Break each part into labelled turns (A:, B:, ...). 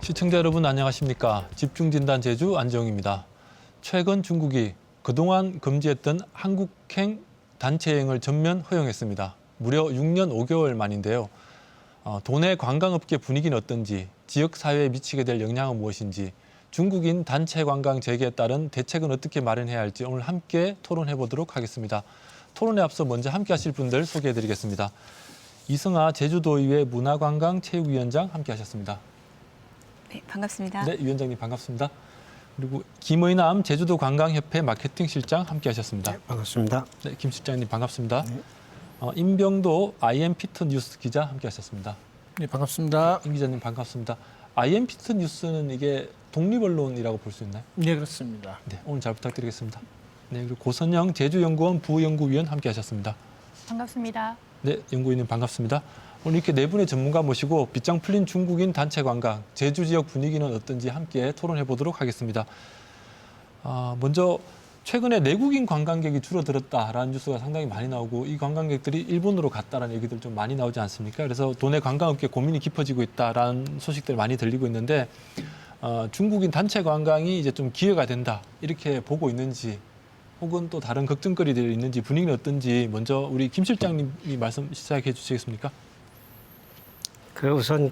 A: 시청자 여러분 안녕하십니까. 집중진단 제주 안정입니다. 최근 중국이 그동안 금지했던 한국행 단체행을 전면 허용했습니다. 무려 6년 5개월 만인데요. 도내 관광업계 분위기는 어떤지, 지역사회에 미치게 될 영향은 무엇인지, 중국인 단체 관광 재개에 따른 대책은 어떻게 마련해야 할지 오늘 함께 토론해 보도록 하겠습니다. 토론에 앞서 먼저 함께 하실 분들 소개해 드리겠습니다. 이승아 제주도의회 문화관광체육위원장 함께 하셨습니다.
B: 네, 반갑습니다.
A: 네, 위원장님 반갑습니다. 그리고 김의남 제주도관광협회 마케팅실장 함께 하셨습니다.
C: 네, 반갑습니다.
A: 네, 김 실장님 반갑습니다.
C: 네.
A: 임병도 IM피트 뉴스 기자 함께 하셨습니다.
D: 네, 반갑습니다.
A: 임 기자님 반갑습니다. IM피트 뉴스는 이게 독립언론이라고 볼 수 있나요?
D: 네, 그렇습니다.
A: 네, 오늘 잘 부탁드리겠습니다. 네, 그리고 고선영 제주연구원 부연구위원 함께 하셨습니다.
E: 반갑습니다.
A: 네, 연구위원님 반갑습니다. 오늘 이렇게 네 분의 전문가 모시고 빗장 풀린 중국인 단체 관광, 제주 지역 분위기는 어떤지 함께 토론해 보도록 하겠습니다. 먼저 최근에 내국인 관광객이 줄어들었다라는 뉴스가 상당히 많이 나오고 이 관광객들이 일본으로 갔다라는 얘기들 좀 많이 나오지 않습니까? 그래서 도내 관광업계 고민이 깊어지고 있다라는 소식들 많이 들리고 있는데 중국인 단체 관광이 이제 좀 기회가 된다 이렇게 보고 있는지 혹은 또 다른 걱정거리들이 있는지 분위기는 어떤지 먼저 우리 김 실장님이 말씀 시작해 주시겠습니까?
C: 우선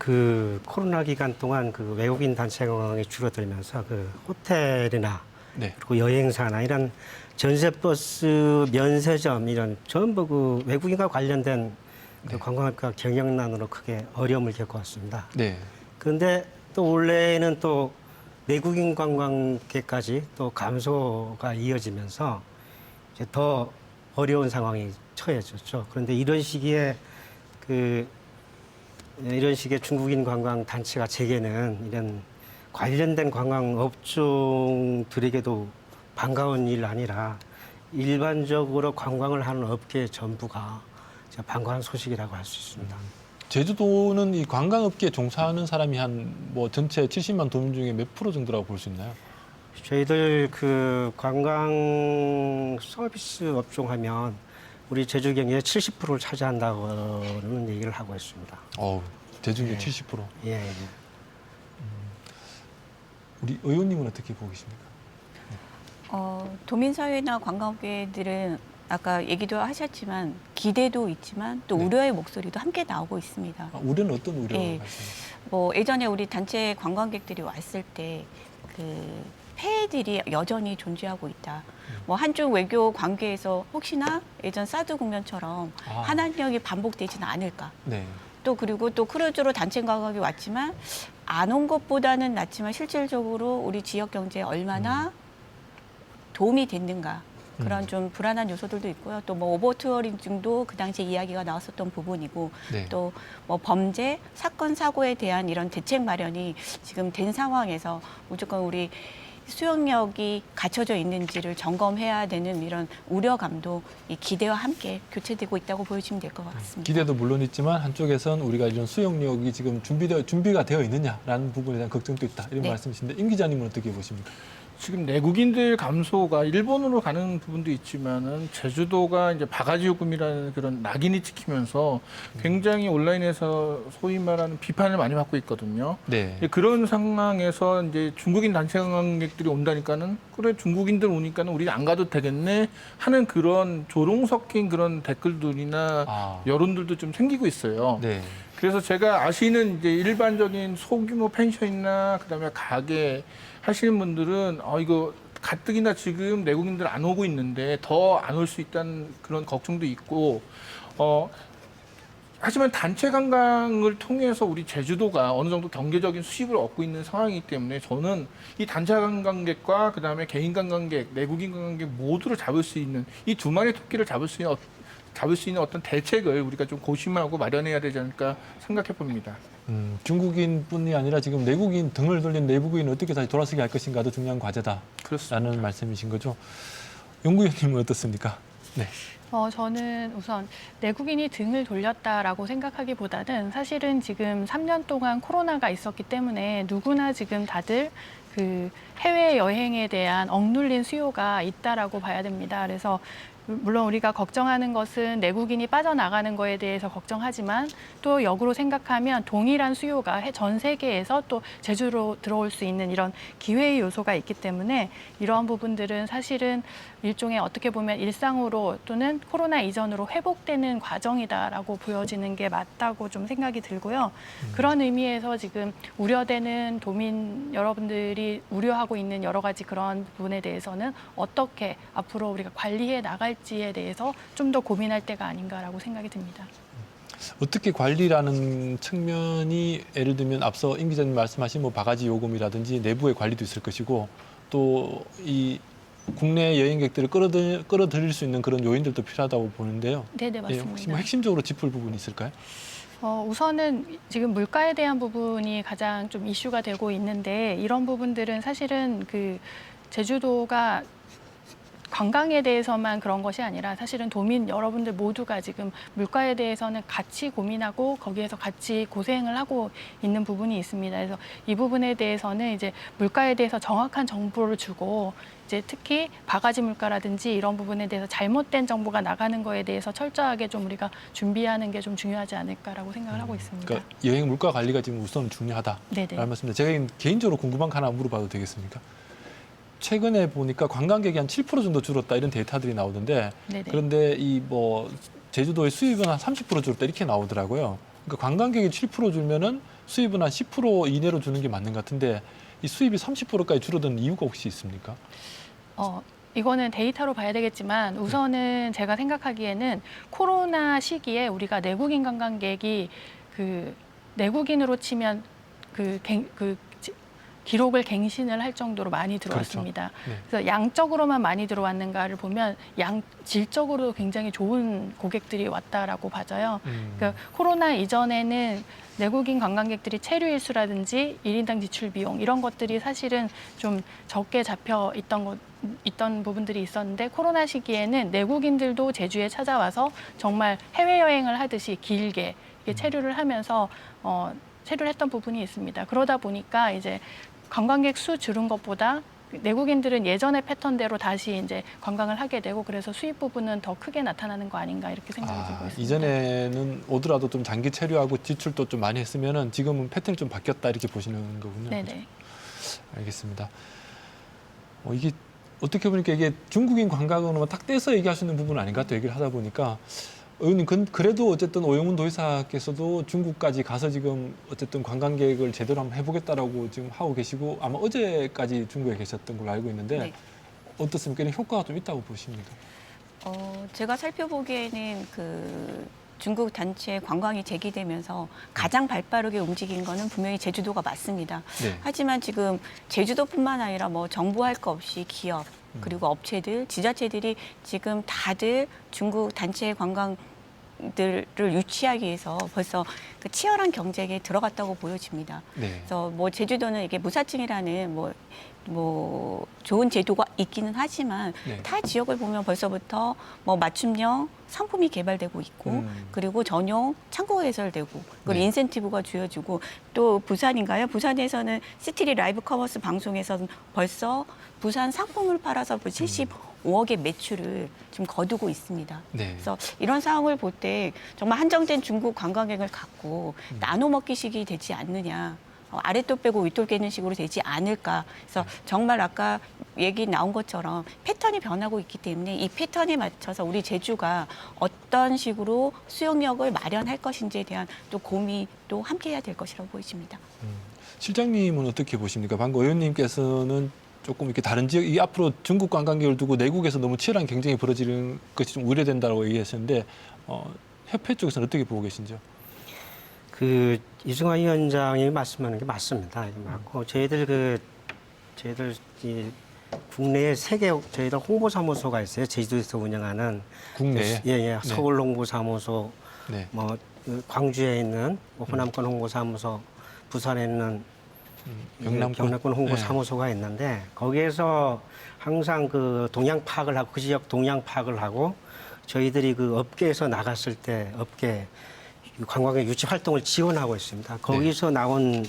C: 코로나 기간 동안 외국인 단체 관광이 줄어들면서 호텔이나
A: 네.
C: 그리고 여행사나 이런 전세버스 면세점 이런 전부 외국인과 관련된
A: 네.
C: 관광업과 경영난으로 크게 어려움을 겪어왔습니다.
A: 네.
C: 그런데 또 올해는 또 내국인 관광객까지 또 감소가 이어지면서 이제 더 어려운 상황이 처해졌죠. 그런데 이런 시기에 이런 식의 중국인 관광 단체가 재개는 이런 관련된 관광 업종들에게도 반가운 일 아니라 일반적으로 관광을 하는 업계 전부가 반가운 소식이라고 할 수 있습니다.
A: 제주도는 이 관광업계에 종사하는 사람이 전체 70만 도민 중에 몇 프로 정도라고 볼 수 있나요?
C: 저희들 관광 서비스 업종 하면 우리 제주 경기의 70%를 차지한다고는 얘기를 하고 있습니다.
A: 대중의
C: 네.
A: 70%.
C: 예.
A: 우리 의원님은 어떻게 보고 계십니까?
B: 도민사회나 관광업계들은 아까 얘기도 하셨지만 기대도 있지만 또
A: 네.
B: 우려의 목소리도 함께 나오고 있습니다.
A: 우려는 어떤 우려
B: 예.
A: 말씀하세요?
B: 예전에 우리 단체 관광객들이 왔을 때 폐해들이 여전히 존재하고 있다. 한중 외교 관계에서 혹시나 예전 사드 국면처럼 한한령이 반복되지는 않을까.
A: 네.
B: 또 그리고 또 크루즈로 단체 관광이 왔지만 안 온 것보다는 낫지만 실질적으로 우리 지역 경제에 얼마나 도움이 됐는가. 그런 좀 불안한 요소들도 있고요. 또 오버 투어리즘도 그 당시에 이야기가 나왔었던 부분이고
A: 네.
B: 또 범죄, 사건, 사고에 대한 이런 대책 마련이 지금 된 상황에서 무조건 우리 수용력이 갖춰져 있는지를 점검해야 되는 이런 우려감도 이 기대와 함께 교체되고 있다고 보여주시면 될 것 같습니다.
A: 기대도 물론 있지만 한쪽에선 우리가 이런 수용력이 지금 준비가 되어 있느냐라는 부분에 대한 걱정도 있다. 이런
B: 네.
A: 말씀이신데 임 기자님은 어떻게 보십니까?
D: 지금 내국인들 감소가 일본으로 가는 부분도 있지만은 제주도가 이제 바가지 요금이라는 그런 낙인이 찍히면서 굉장히 온라인에서 소위 말하는 비판을 많이 받고 있거든요.
A: 네.
D: 그런 상황에서 이제 중국인 단체 관광객들이 온다니까는 그래 중국인들 오니까는 우리 안 가도 되겠네 하는 그런 조롱 섞인 그런 댓글들이나 여론들도 좀 생기고 있어요.
A: 네.
D: 그래서 제가 아시는 이제 일반적인 소규모 펜션이나 그다음에 가게 하시는 분들은 이거 가뜩이나 지금 내국인들 안 오고 있는데 더 안 올 수 있다는 그런 걱정도 있고 하지만 단체 관광을 통해서 우리 제주도가 어느 정도 경제적인 수입을 얻고 있는 상황이기 때문에 저는 이 단체 관광객과 그다음에 개인 관광객, 내국인 관광객 모두를 잡을 수 있는 이 두 마리 토끼를 잡을 수 있는 어떤 대책을 우리가 좀 고심하고 마련해야 되지 않을까 생각해 봅니다.
A: 중국인뿐이 아니라 지금 내국인 등을 돌린 내국인을 어떻게 다시 돌아서게 할 것인가도 중요한 과제다라는
D: 그렇습니다.
A: 말씀이신 거죠. 연구위원님은 어떻습니까? 네.
E: 저는 우선 내국인이 등을 돌렸다라고 생각하기보다는 사실은 지금 3년 동안 코로나가 있었기 때문에 누구나 지금 다들 그 해외 여행에 대한 억눌린 수요가 있다라고 봐야 됩니다. 그래서 물론 우리가 걱정하는 것은 내국인이 빠져나가는 거에 대해서 걱정하지만 또 역으로 생각하면 동일한 수요가 전 세계에서 또 제주로 들어올 수 있는 이런 기회의 요소가 있기 때문에 이러한 부분들은 사실은 일종의 어떻게 보면 일상으로 또는 코로나 이전으로 회복되는 과정이다라고 보여지는 게 맞다고 좀 생각이 들고요. 그런 의미에서 지금 우려되는 도민 여러분들이 우려하고 있는 여러 가지 그런 부분에 대해서는 어떻게 앞으로 우리가 관리해 나갈지에 대해서 좀 더 고민할 때가 아닌가라고 생각이 듭니다.
A: 어떻게 관리라는 측면이 예를 들면 앞서 임 기자님 말씀하신 뭐 바가지 요금이라든지 내부의 관리도 있을 것이고 또 이 국내 여행객들을 끌어들일 수 있는 그런 요인들도 필요하다고 보는데요.
E: 네네, 맞습니다.
A: 혹시 뭐 핵심적으로 짚을 부분이 있을까요?
E: 우선은 지금 물가에 대한 부분이 가장 좀 이슈가 되고 있는데 이런 부분들은 사실은 그 제주도가 관광에 대해서만 그런 것이 아니라 사실은 도민 여러분들 모두가 지금 물가에 대해서는 같이 고민하고 거기에서 같이 고생을 하고 있는 부분이 있습니다. 그래서 이 부분에 대해서는 이제 물가에 대해서 정확한 정보를 주고 이제 특히 바가지 물가라든지 이런 부분에 대해서 잘못된 정보가 나가는 거에 대해서 철저하게 좀 우리가 준비하는 게 좀 중요하지 않을까라고 생각을 하고 있습니다.
A: 그러니까 여행 물가 관리가 지금 우선 중요하다.
E: 네네.
A: 라는 말씀입니다. 제가 개인적으로 궁금한 거 하나 물어봐도 되겠습니까? 최근에 보니까 관광객이 한 7% 정도 줄었다 이런 데이터들이 나오던데
E: 네네.
A: 그런데 이 뭐 제주도의 수입은 한 30% 줄었다 이렇게 나오더라고요. 그러니까 관광객이 7% 줄면은 수입은 한 10% 이내로 주는 게 맞는 것 같은데 이 수입이 30%까지 줄어든 이유가 혹시 있습니까?
E: 이거는 데이터로 봐야 되겠지만 우선은 제가 생각하기에는 코로나 시기에 우리가 내국인 관광객이 그 내국인으로 치면 기록을 갱신을 할 정도로 많이 들어왔습니다.
A: 그렇죠. 네.
E: 그래서 양적으로만 많이 들어왔는가를 보면 질적으로 굉장히 좋은 고객들이 왔다라고 봐져요. 그러니까 코로나 이전에는 내국인 관광객들이 체류 일수라든지 1인당 지출 비용 이런 것들이 사실은 좀 적게 잡혀 있던 부분들이 있었는데 코로나 시기에는 내국인들도 제주에 찾아와서 정말 해외여행을 하듯이 길게 체류를 하면서 체류를 했던 부분이 있습니다. 그러다 보니까 이제 관광객 수 줄은 것보다 내국인들은 예전의 패턴대로 다시 이제 관광을 하게 되고 그래서 수입 부분은 더 크게 나타나는 거 아닌가 이렇게 생각이 들고 있습니다.
A: 이전에는 오더라도 좀 장기 체류하고 지출도 좀 많이 했으면은 지금은 패턴이 좀 바뀌었다 이렇게 보시는 거군요.
E: 네네.
A: 그렇죠? 알겠습니다. 이게 어떻게 보니까 이게 중국인 관광으로만 딱 떼서 얘기할 수 있는 부분은 아닌가 또 얘기를 하다 보니까 의원님 그래도 어쨌든 오영훈 도지사께서도 중국까지 가서 지금 어쨌든 관광객을 제대로 한번 해보겠다라고 지금 하고 계시고 아마 어제까지 중국에 계셨던 걸로 알고 있는데
B: 네.
A: 어떻습니까? 이런 효과가 좀 있다고 보십니까?
B: 제가 살펴보기에는 그 중국 단체 관광이 제기되면서 가장 발빠르게 움직인 거는 분명히 제주도가 맞습니다.
A: 네.
B: 하지만 지금 제주도뿐만 아니라 뭐 정부할 거 없이 기업 그리고 업체들, 지자체들이 지금 다들 중국 단체 관광들을 유치하기 위해서 벌써 그 치열한 경쟁에 들어갔다고 보여집니다.
A: 네.
B: 그래서 뭐 제주도는 이게 무사증이라는 뭐 좋은 제도가 있기는 하지만
A: 네.
B: 타 지역을 보면 벌써부터 뭐 맞춤형 상품이 개발되고 있고 그리고 전용 창고 개설되고 그리고
A: 네.
B: 인센티브가 주어지고 또 부산인가요? 부산에서는 시티리 라이브 커머스 방송에서는 벌써 부산 상품을 팔아서 75억의 매출을 지금 거두고 있습니다.
A: 네.
B: 그래서 이런 상황을 볼 때 정말 한정된 중국 관광객을 갖고 나눠 먹기식이 되지 않느냐. 아랫돌 빼고 윗돌 깨는 식으로 되지 않을까. 그래서 정말 아까 얘기 나온 것처럼 패턴이 변하고 있기 때문에 이 패턴에 맞춰서 우리 제주가 어떤 식으로 수용력을 마련할 것인지에 대한 또 고민도 함께 해야 될 것이라고 보여집니다.
A: 실장님은 어떻게 보십니까? 방금 의원님께서는 조금 이렇게 다른 지역, 이 앞으로 중국 관광객을 두고 내국에서 너무 치열한 경쟁이 벌어지는 것이 좀 우려된다고 얘기하셨는데 협회 쪽에서는 어떻게 보고 계신지요?
C: 그 이승화 위원장이 말씀하는 게 맞습니다. 이게 맞고 저희들 이 국내에 3개 저희들 홍보사무소가 있어요. 제주도에서 운영하는
A: 국내에?
C: 예, 서울 홍보사무소,
A: 네.
C: 뭐 광주에 있는 호남권 홍보사무소, 부산에 있는 경남권 홍보사무소가 있는데 거기에서 항상 그 동향 파악을 하고 그 지역 동향 파악을 하고 저희들이 그 업계에서 나갔을 때 업계 관광객 유치 활동을 지원하고 있습니다. 거기서 나온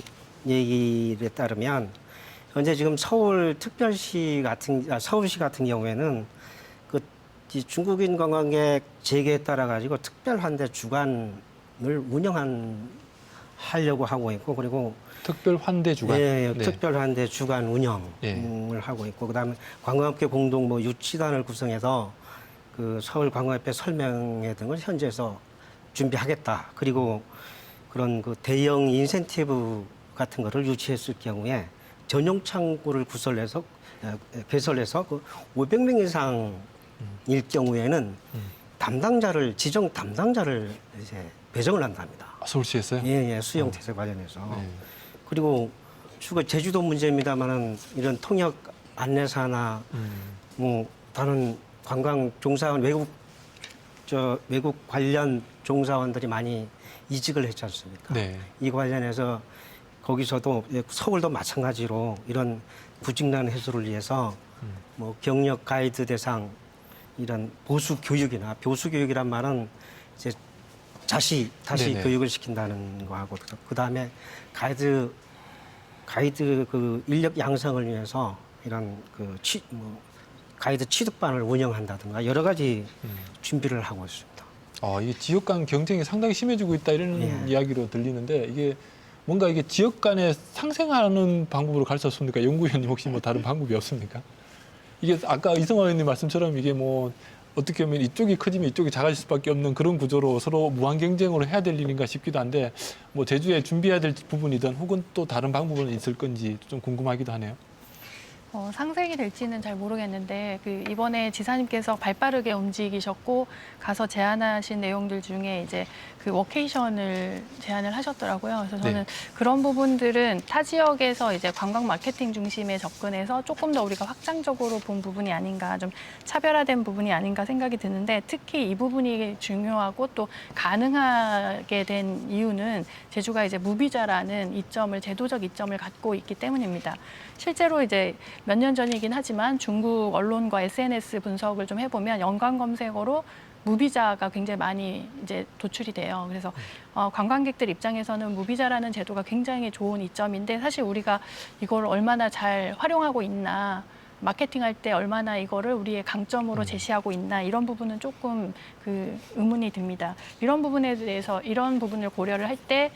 C: 얘기에 따르면 현재 지금 서울시 같은 경우에는 이 중국인 관광객 재개에 따라 가지고 특별한대 주간을 하려고 하고 있고, 그리고
A: 특별 환대 주간.
C: 예,
A: 네.
C: 특별한대 주간 운영을
A: 예.
C: 하고 있고, 그다음에 관광업계 공동 뭐 유치단을 구성해서 그 서울 관광협회 설명회 등을 현지에서 준비하겠다. 그리고 그런 그 대형 인센티브 같은 거를 유치했을 경우에 전용 창구를 개설해서 그 500명 이상일 경우에는 지정 담당자를 이제 배정을 한답니다.
A: 아, 서울시에서요?
C: 예, 수용 태세 관련해서.
A: 네.
C: 그리고 제주도 문제입니다만은 이런 통역 안내사나 뭐 다른 관광 종사원 외국 관련 종사원들이 많이 이직을 했지 않습니까?
A: 네.
C: 이 관련해서 거기서도 서울도 마찬가지로 이런 구직난 해소를 위해서 뭐 경력 가이드 대상 이런 보수 교육이란 말은 이제 다시
A: 네네.
C: 교육을 시킨다는 거하고 그다음에 가이드 그 인력 양성을 위해서 이런 가이드 취득반을 운영한다든가 여러 가지 준비를 하고 있습니다.
A: 이게 지역 간 경쟁이 상당히 심해지고 있다 이런
C: 예.
A: 이야기로 들리는데 이게 뭔가 이게 지역 간에 상생하는 방법으로 갈 수 없습니까? 연구위원님 혹시 뭐 다른 방법이 없습니까? 이게 아까 이성화 의원님 말씀처럼 이게 뭐 어떻게 보면 이쪽이 커지면 이쪽이 작아질 수밖에 없는 그런 구조로 서로 무한 경쟁으로 해야 될 일인가 싶기도 한데 뭐 제주에 준비해야 될 부분이든 혹은 또 다른 방법은 있을 건지 좀 궁금하기도 하네요.
E: 상생이 될지는 잘 모르겠는데 이번에 지사님께서 발빠르게 움직이셨고 가서 제안하신 내용들 중에 이제 그 워케이션을 제안을 하셨더라고요. 그래서 저는
A: 네.
E: 그런 부분들은 타 지역에서 이제 관광 마케팅 중심에 접근해서 조금 더 우리가 확장적으로 본 부분이 아닌가, 좀 차별화된 부분이 아닌가 생각이 드는데 특히 이 부분이 중요하고 또 가능하게 된 이유는 제주가 이제 무비자라는 제도적 이점을 갖고 있기 때문입니다. 실제로 이제 몇 년 전이긴 하지만 중국 언론과 SNS 분석을 좀 해보면 연관 검색어로 무비자가 굉장히 많이 이제 도출이 돼요. 그래서 관광객들 입장에서는 무비자라는 제도가 굉장히 좋은 이점인데 사실 우리가 이걸 얼마나 잘 활용하고 있나, 마케팅할 때 얼마나 이거를 우리의 강점으로 제시하고 있나 이런 부분은 조금 의문이 듭니다. 이런 부분에 대해서 이런 부분을 고려를 할 때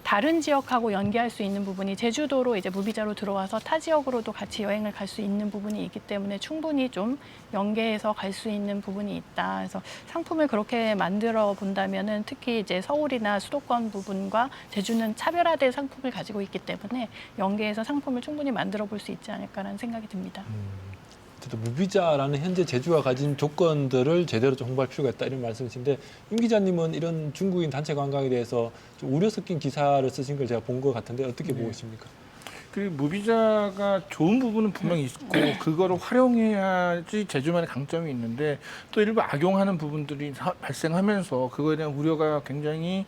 E: 다른 지역하고 연계할 수 있는 부분이 제주도로 이제 무비자로 들어와서 타 지역으로도 같이 여행을 갈 수 있는 부분이 있기 때문에 충분히 좀 연계해서 갈 수 있는 부분이 있다. 그래서 상품을 그렇게 만들어 본다면은 특히 이제 서울이나 수도권 부분과 제주는 차별화된 상품을 가지고 있기 때문에 연계해서 상품을 충분히 만들어 볼 수 있지 않을까라는 생각이 듭니다.
A: 무비자라는 현재 제주가 가진 조건들을 제대로 좀 홍보할 필요가 있다 이런 말씀이신데 임 기자님은 이런 중국인 단체 관광에 대해서 좀 우려 섞인 기사를 쓰신 걸 제가 본 것 같은데 어떻게 보고 있습니까?
D: 그 무비자가 좋은 부분은 분명히 있고 그거를 활용해야지 제주만의 강점이 있는데 또 일부 악용하는 부분들이 발생하면서 그거에 대한 우려가 굉장히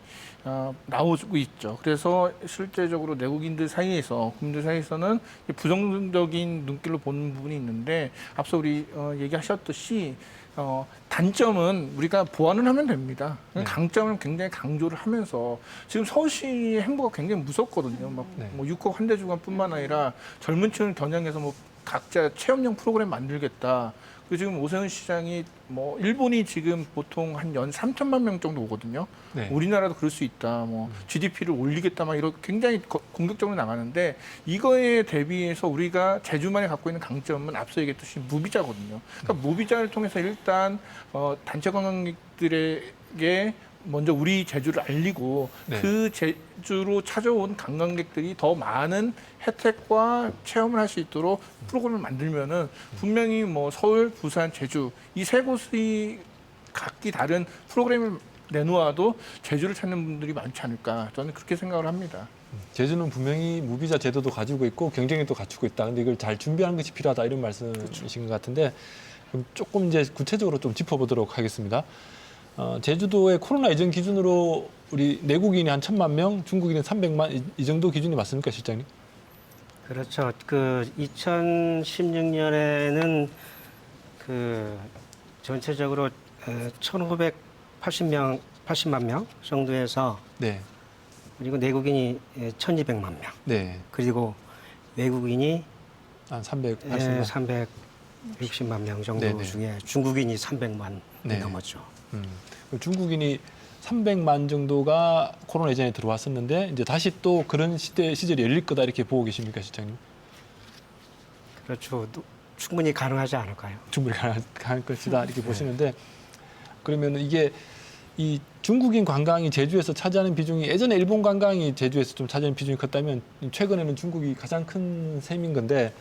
D: 나오고 있죠. 그래서 실제적으로 내국인들 사이에서 국민들 사이에서는 부정적인 눈길로 보는 부분이 있는데 앞서 우리 얘기하셨듯이 단점은 우리가 보완을 하면 됩니다.
A: 네.
D: 강점은 굉장히 강조를 하면서 지금 서울시의 행보가 굉장히 무섭거든요.
A: 네.
D: 뭐 6호 환대 주간뿐만 아니라 젊은 층을 겨냥해서 뭐 각자 체험형 프로그램 만들겠다. 그 지금 오세훈 시장이 뭐 일본이 지금 보통 한 연 3천만 명 정도 오거든요.
A: 네.
D: 우리나라도 그럴 수 있다. 뭐 GDP를 올리겠다. 막 이런 굉장히 공격적으로 나가는데 이거에 대비해서 우리가 제주만이 갖고 있는 강점은 앞서 얘기했듯이 무비자거든요. 그러니까 무비자를 통해서 일단 단체 관광객들에게 먼저 우리 제주를 알리고
A: 네.
D: 그 제주로 찾아온 관광객들이 더 많은 혜택과 체험을 할 수 있도록 프로그램을 만들면은 분명히 뭐 서울, 부산, 제주 이 세 곳이 각기 다른 프로그램을 내놓아도 제주를 찾는 분들이 많지 않을까 저는 그렇게 생각을 합니다.
A: 제주는 분명히 무비자 제도도 가지고 있고 경쟁력도 갖추고 있다. 근데 이걸 잘 준비하는 것이 필요하다 이런 말씀이신 것 같은데 그럼 조금 이제 구체적으로 좀 짚어보도록 하겠습니다. 제주도의 코로나 이전 기준으로 우리 내국인이 한 1,000만 명, 중국인은 300만 이 정도 기준이 맞습니까, 실장님?
C: 그렇죠. 그 2016년에는 그 전체적으로 1,580만 명 정도에서
A: 네.
C: 그리고 내국인이 1,200만 명.
A: 네.
C: 그리고 외국인이
A: 한 380만.
C: 360만 명 정도
A: 네네.
C: 중에 중국인이 300만이
A: 네.
C: 넘었죠.
A: 중국인이 300만 정도가 코로나 이전에 들어왔었는데 이제 다시 또 그런 시절이 열릴 거다 이렇게 보고 계십니까, 실장님?
C: 그렇죠. 충분히 가능하지 않을까요?
A: 충분히 가능할 것이다 이렇게 보시는데 그러면 이게 이 중국인 관광이 제주에서 차지하는 비중이 예전에 일본 관광이 제주에서 좀 차지하는 비중이 컸다면 최근에는 중국이 가장 큰 셈인 건데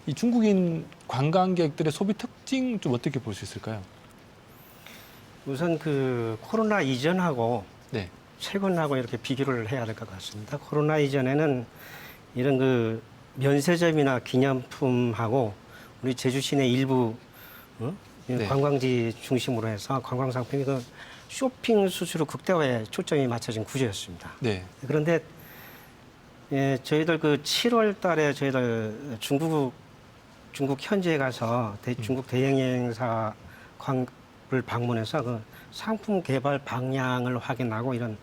A: 이 중국인 관광객들의 소비 특징 좀 어떻게 볼 수 있을까요?
C: 우선 그 코로나 이전하고
A: 네,
C: 최근하고 이렇게 비교를 해야 될 것 같습니다. 코로나 이전에는 이런 그 면세점이나 기념품하고 우리 제주 시내 일부
A: 네.
C: 관광지 중심으로 해서 관광 상품이 그 쇼핑 수수료 극대화에 초점이 맞춰진 구조였습니다.
A: 네,
C: 그런데 저희들 그 7월 달에 저희들 중국 현지에 가서 중국 대형 여행사를 방문해서 그 상품 개발 방향을 확인하고 이런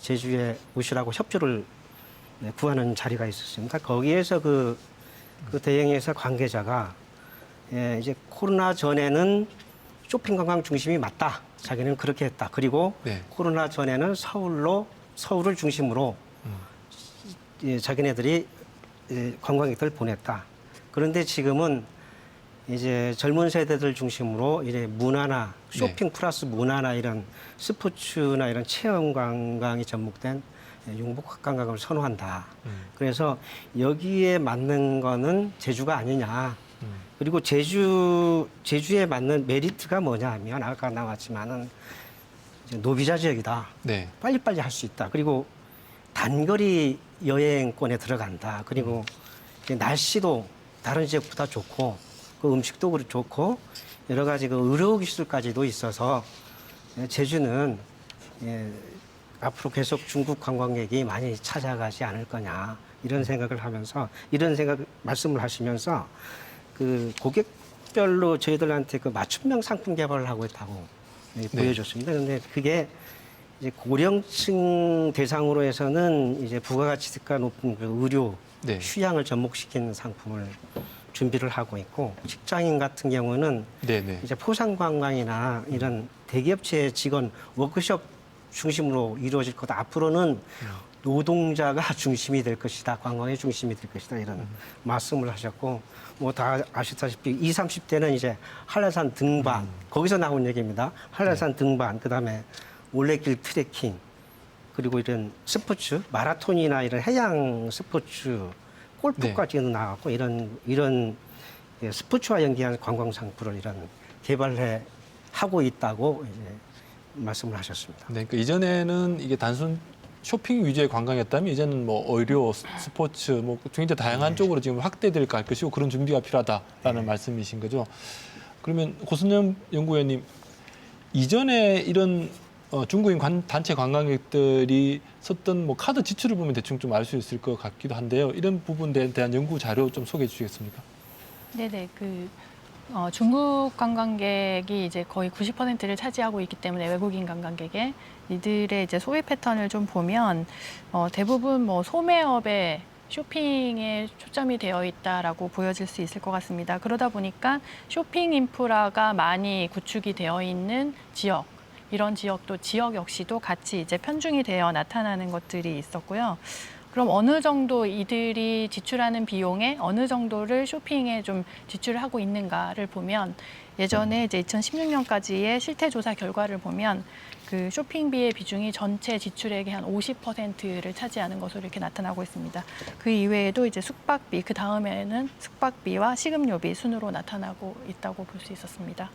C: 제주에 오시라고 협조를 구하는 자리가 있었습니다. 거기에서 그 대형 여행사 관계자가 이제 코로나 전에는 쇼핑 관광 중심이 맞다. 자기는 그렇게 했다. 그리고
A: 네.
C: 코로나 전에는 서울을 중심으로 자기네들이 관광객들 보냈다. 그런데 지금은 이제 젊은 세대들 중심으로 이제 문화나 쇼핑 플러스 문화나 이런 스포츠나 이런 체험 관광이 접목된 융복 관광을 선호한다. 그래서 여기에 맞는 거는 제주가 아니냐. 그리고 제주에 맞는 메리트가 뭐냐 하면 아까 나왔지만은 이제 노비자 지역이다.
A: 네,
C: 빨리빨리 할 수 있다. 그리고 단거리 여행권에 들어간다. 그리고 이제 날씨도 다른 지역보다 좋고 그 음식도 좋고 여러 가지 그 의료 기술까지도 있어서 제주는 앞으로 계속 중국 관광객이 많이 찾아가지 않을 거냐 이런 생각을 하면서 이런 말씀을 하시면서 그 고객별로 저희들한테 그 맞춤형 상품 개발을 하고 있다고 보여줬습니다. 그런데 그게 이제 고령층 대상으로 해서는 이제 부가가치가 높은 그 의료
A: 네.
C: 휴양을 접목시키는 상품을 준비를 하고 있고 직장인 같은 경우는
A: 네, 네.
C: 이제 포상관광이나 이런 대기업체 직원 워크숍 중심으로 이루어질 거다. 앞으로는 노동자가 중심이 될 것이다. 관광의 중심이 될 것이다. 이런 말씀을 하셨고 뭐 다 아시다시피 20, 30대는 이제 한라산 등반 거기서 나온 얘기입니다. 한라산 등반 그다음에 올레길 트레킹 그리고 이런 스포츠 마라톤이나 이런 해양 스포츠 골프까지도 나왔고 이런 스포츠와 연계한 관광 상품을 이런 개발해 하고 있다고 이제 말씀을 하셨습니다.
A: 네, 그러니까 이전에는 이게 단순 쇼핑 위주의 관광이었다면 이제는 뭐 의료, 스포츠, 뭐 굉장히 다양한 쪽으로 지금 확대될 것이고 그런 준비가 필요하다라는 말씀이신 거죠. 그러면 고순영 연구위원님 이전에 이런 중국인 단체 관광객들이 썼던 뭐 카드 지출을 보면 대충 좀 알 수 있을 것 같기도 한데요. 이런 부분에 대한 연구 자료 좀 소개해 주시겠습니까?
E: 네네. 중국 관광객이 이제 거의 90%를 차지하고 있기 때문에 외국인 관광객의 이들의 이제 소비 패턴을 좀 보면 대부분 뭐 소매업에 쇼핑에 초점이 되어 있다라고 보여질 수 있을 것 같습니다. 그러다 보니까 쇼핑 인프라가 많이 구축이 되어 있는 지역, 이런 지역 역시도 같이 이제 편중이 되어 나타나는 것들이 있었고요. 그럼 어느 정도 이들이 지출하는 비용에 어느 정도를 쇼핑에 좀 지출을 하고 있는가를 보면 예전에 이제 2016년까지의 실태조사 결과를 보면 그 쇼핑비의 비중이 전체 지출액의 한 50%를 차지하는 것으로 이렇게 나타나고 있습니다. 그 이외에도 이제 숙박비, 그 다음에는 숙박비와 식음료비 순으로 나타나고 있다고 볼 수 있었습니다.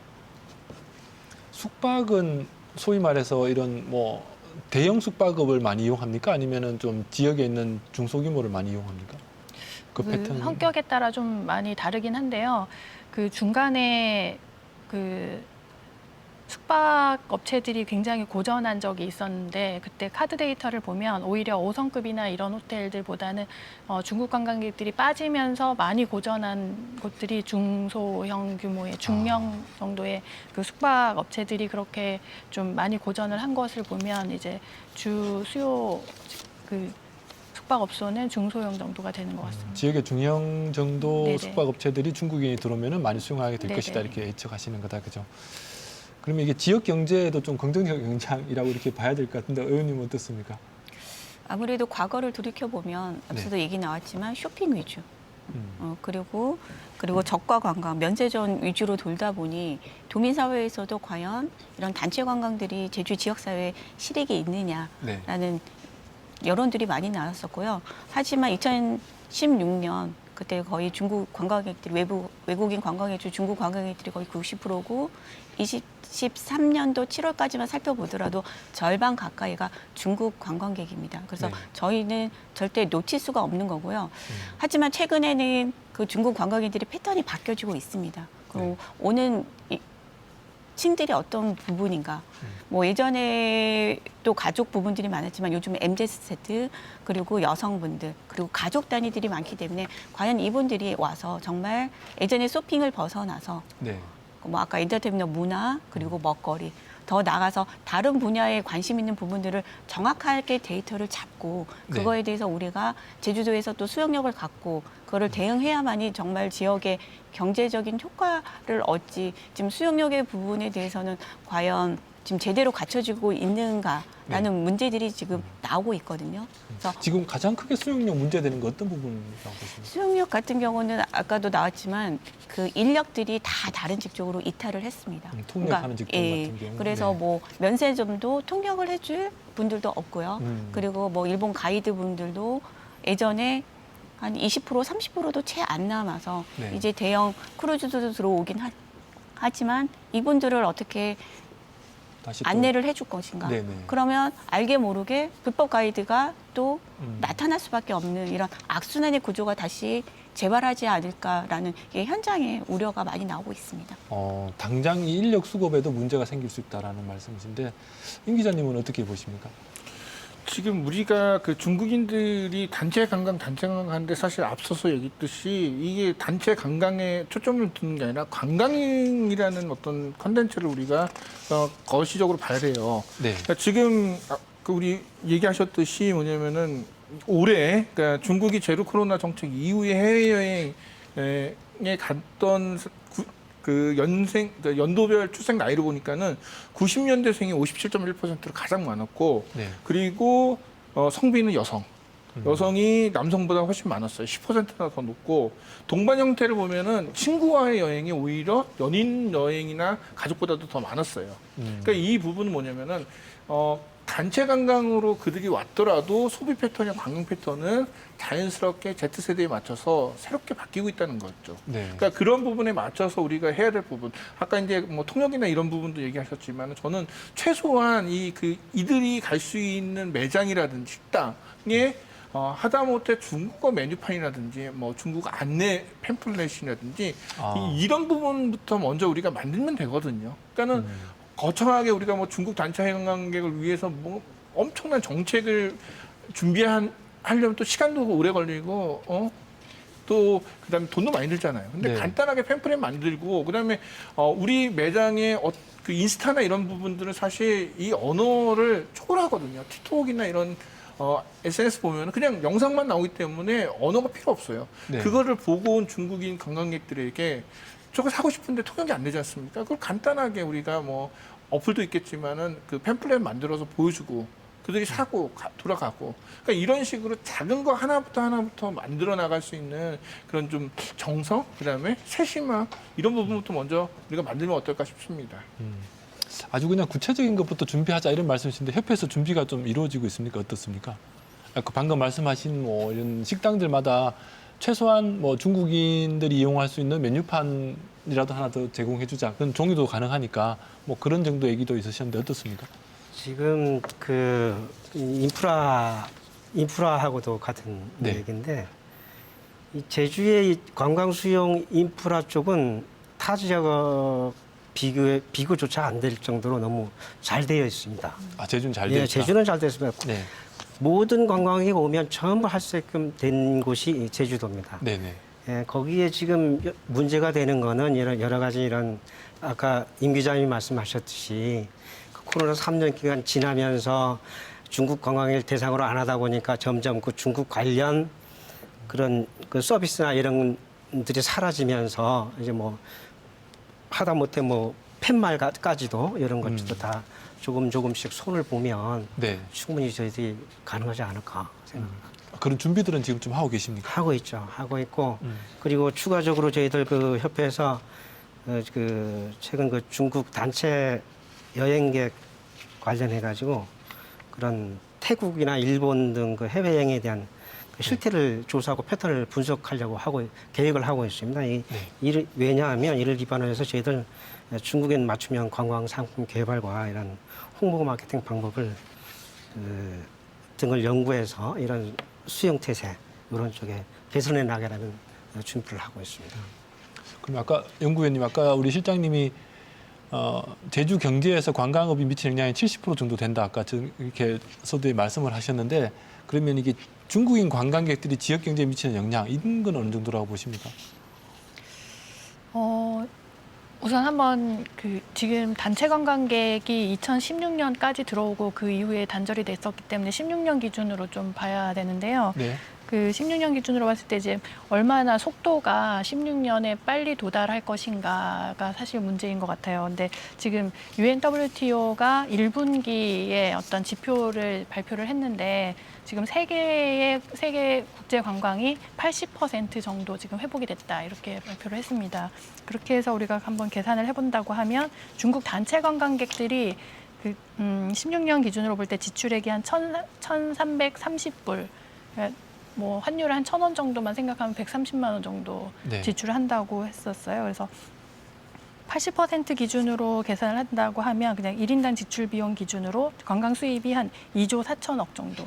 A: 숙박은 소위 말해서 이런 뭐 대형 숙박업을 많이 이용합니까? 아니면은 좀 지역에 있는 중소규모를 많이 이용합니까? 그 패턴
E: 성격에 따라 좀 많이 다르긴 한데요. 그 중간에 그 숙박 업체들이 굉장히 고전한 적이 있었는데 그때 카드 데이터를 보면 오히려 5성급이나 이런 호텔들보다는 중국 관광객들이 빠지면서 많이 고전한 곳들이 중소형 규모의 중형 정도의 그 숙박 업체들이 그렇게 좀 많이 고전을 한 것을 보면 이제 주 수요 그 숙박업소는 중소형 정도가 되는 것 같습니다.
A: 지역의 중형 정도
E: 네네.
A: 숙박업체들이 중국인이 들어오면은 많이 수용하게 될
E: 네네.
A: 것이다 이렇게 예측하시는 거다, 그죠? 그러면 이게 지역 경제에도 좀 긍정적 영향이라고 이렇게 봐야 될 것 같은데 의원님은 어떻습니까?
B: 아무래도 과거를 돌이켜 보면 앞서도 얘기 나왔지만 쇼핑 위주. 그리고 적과 관광, 면세점 위주로 돌다 보니 도민 사회에서도 과연 이런 단체 관광들이 제주 지역 사회에 실익이 있느냐라는
A: 네.
B: 여론들이 많이 나왔었고요. 하지만 2016년 그때 거의 중국 관광객들이 외국인 관광객 중 중국 관광객들이 거의 90%고 23년도 7월까지만 살펴보더라도 절반 가까이가 중국 관광객입니다. 그래서
A: 네.
B: 저희는 절대 놓칠 수가 없는 거고요. 하지만 최근에는 그 중국 관광객들이 패턴이 바뀌어지고 있습니다. 그리고 오는 층들이 어떤 부분인가. 뭐 예전에 또 가족 부분들이 많았지만 요즘은 MZ세트 그리고 여성분들 그리고 가족 단위들이 많기 때문에 과연 이분들이 와서 정말 예전에 쇼핑을 벗어나서
A: 네.
B: 뭐 아까 엔터테인먼트 문화 그리고 먹거리 더 나가서 다른 분야에 관심 있는 부분들을 정확하게 데이터를 잡고
A: 네.
B: 그거에 대해서 우리가 제주도에서 또 수용력을 갖고 그거를 대응해야만이 정말 지역의 경제적인 효과를 얻지 지금 수용력의 부분에 대해서는 과연 지금 제대로 갖춰지고 있는가라는 문제들이 지금 나오고 있거든요. 그래서
A: 지금 가장 크게 수용력 문제되는 건 어떤 부분이라고 보십니까?
B: 수용력 같은 경우는 아까도 나왔지만 그 인력들이 다 다른 직종으로 이탈을 했습니다.
A: 통역하는 직종 같은 경우.
B: 그래서
A: 네.
B: 뭐 면세점도 통역을 해줄 분들도 없고요. 그리고 뭐 일본 가이드 분들도 예전에 한 20% 30%도 채 안 남아서
A: 네.
B: 이제 대형 크루즈도 들어오긴 하지만 이분들을 어떻게
A: 다시 또-
B: 안내를 해줄 것인가.
A: 네네.
B: 그러면 알게 모르게 불법 가이드가 또
A: 음.
B: 나타날 수밖에 없는 이런 악순환의 구조가 다시 재발하지 않을까라는 게 현장에 우려가 많이 나오고 있습니다.
A: 당장 이 인력 수급에도 문제가 생길 수 있다라는 말씀이신데 임 기자님은 어떻게 보십니까?
D: 지금 우리가 그 중국인들이 단체 관광 하는데 사실 앞서서 얘기했듯이 이게 단체 관광에 초점을 두는 게 아니라 관광이라는 어떤 컨텐츠를 우리가 거시적으로 봐야 돼요.
A: 네.
D: 그러니까 지금 그 우리 얘기하셨듯이 뭐냐면은 올해 그러니까 중국이 제로 코로나 정책 이후에 해외여행에 갔던 그 연도별 출생 나이를 보니까는 90년대생이 57.1%로 가장 많았고
A: 네.
D: 그리고 성비는 여성이 남성보다 훨씬 많았어요. 10%나 더 높고 동반 형태를 보면은 친구와의 여행이 오히려 연인 여행이나 가족보다도 더 많았어요. 그러니까 이 부분은 뭐냐면은 단체 관광으로 그들이 왔더라도 소비 패턴이나 관광 패턴은 자연스럽게 Z세대에 맞춰서 새롭게 바뀌고 있다는 거죠.
A: 네.
D: 그러니까 그런 부분에 맞춰서 우리가 해야 될 부분. 아까 이제 뭐 통역이나 이런 부분도 얘기하셨지만 저는 최소한 이들이 갈 수 있는 매장이라든지 식당에 하다못해 중국어 메뉴판이라든지 뭐 중국 안내 팸플렛이라든지 이런 부분부터 먼저 우리가 만들면 되거든요. 그러니까는 거창하게 우리가 뭐 중국 단체 관광객을 위해서 뭐 엄청난 정책을 하려면 또 시간도 오래 걸리고 또 그다음에 돈도 많이 들잖아요. 근데
A: 네.
D: 간단하게 팸플렛 만들고 그다음에 우리 매장의 그 인스타나 이런 부분들은 사실 이 언어를 초월하거든요. 틱톡이나 이런 SNS 보면 그냥 영상만 나오기 때문에 언어가 필요 없어요.
A: 네.
D: 그거를 보고 온 중국인 관광객들에게 저거 사고 싶은데 통역이 안 되지 않습니까? 그걸 간단하게 우리가 뭐 어플도 있겠지만은 그 팸플렛 만들어서 보여주고 그들이 사고 돌아가고 그러니까 이런 식으로 작은 거 하나부터 만들어 나갈 수 있는 그런 좀 정성 그다음에 세심함 이런 부분부터 먼저 우리가 만들면 어떨까 싶습니다.
A: 아주 그냥 구체적인 것부터 준비하자 이런 말씀이신데 협회에서 준비가 좀 이루어지고 있습니까? 어떻습니까? 아까 방금 말씀하신 뭐 이런 식당들마다 최소한 뭐 중국인들이 이용할 수 있는 메뉴판이라도 하나 더 제공해주자. 그런 종류도 가능하니까 뭐 그런 정도 얘기도 있으셨는데 어떻습니까?
C: 지금 그 인프라하고도 같은
A: 네.
C: 얘기인데 이 제주의 이 관광 수용 인프라 쪽은 타 지역과 비교조차 안 될 정도로 너무 잘 되어 있습니다.
A: 제주는 잘 되어
C: 예,
A: 있다.
C: 제주는 잘 되어 있습니다.
A: 네.
C: 모든 관광객이 오면 전부 할 수 있게끔 된 곳이 제주도입니다.
A: 네네.
C: 예, 거기에 지금 문제가 되는 거는 여러 가지 이런 아까 임 기자님이 말씀하셨듯이 그 코로나 3년 기간 지나면서 중국 관광을 대상으로 안 하다 보니까 점점 그 중국 관련 그런 그 서비스나 이런 들이 사라지면서 이제 뭐 하다못해 뭐 팻말까지도 이런 것들도 다 조금씩 손을 보면
A: 네.
C: 충분히 저희들이 가능하지 않을까 생각합니다.
A: 그런 준비들은 지금 좀 하고 계십니까?
C: 하고 있죠. 하고 있고 그리고 추가적으로 저희들 그 협회에서 그 최근 그 중국 단체 여행객 관련해 가지고 그런 태국이나 일본 등 그 해외 여행에 대한 그 실태를 조사하고 패턴을 분석하려고 계획을 하고 있습니다. 왜냐하면 이를 기반으로 해서 저희들 중국인 맞춤형 관광 상품 개발과 이런 홍보 마케팅 방법을 등을 연구해서 이런 수용 태세 이런 쪽에 개선해 나가려는 준비를 하고 있습니다.
A: 그럼 아까 연구위원님, 아까 우리 실장님이 제주 경제에서 관광업이 미치는 영향이 70% 정도 된다. 아까 이렇게 서두에 말씀을 하셨는데 그러면 이게 중국인 관광객들이 지역 경제에 미치는 영향 이런 건 어느 정도라고 보십니까?
E: 우선 한번 지금 단체 관광객이 2016년까지 들어오고 그 이후에 단절이 됐었기 때문에 16년 기준으로 좀 봐야 되는데요.
A: 네.
E: 그 16년 기준으로 봤을 때 이제 얼마나 속도가 16년에 빨리 도달할 것인가가 사실 문제인 것 같아요. 근데 지금 UNWTO가 1분기에 어떤 지표를 발표를 했는데 지금 세계 국제 관광이 80% 정도 지금 회복이 됐다 이렇게 발표를 했습니다. 그렇게 해서 우리가 한번 계산을 해본다고 하면 중국 단체 관광객들이 16년 기준으로 볼 때 지출액이 한 1,330불. 뭐 환율을 한 1,000원 정도만 생각하면 130만 원 정도
A: 네.
E: 지출을 한다고 했었어요. 그래서 80% 기준으로 계산을 한다고 하면 그냥 1인당 지출 비용 기준으로 관광 수입이 한 2조 4천억 정도.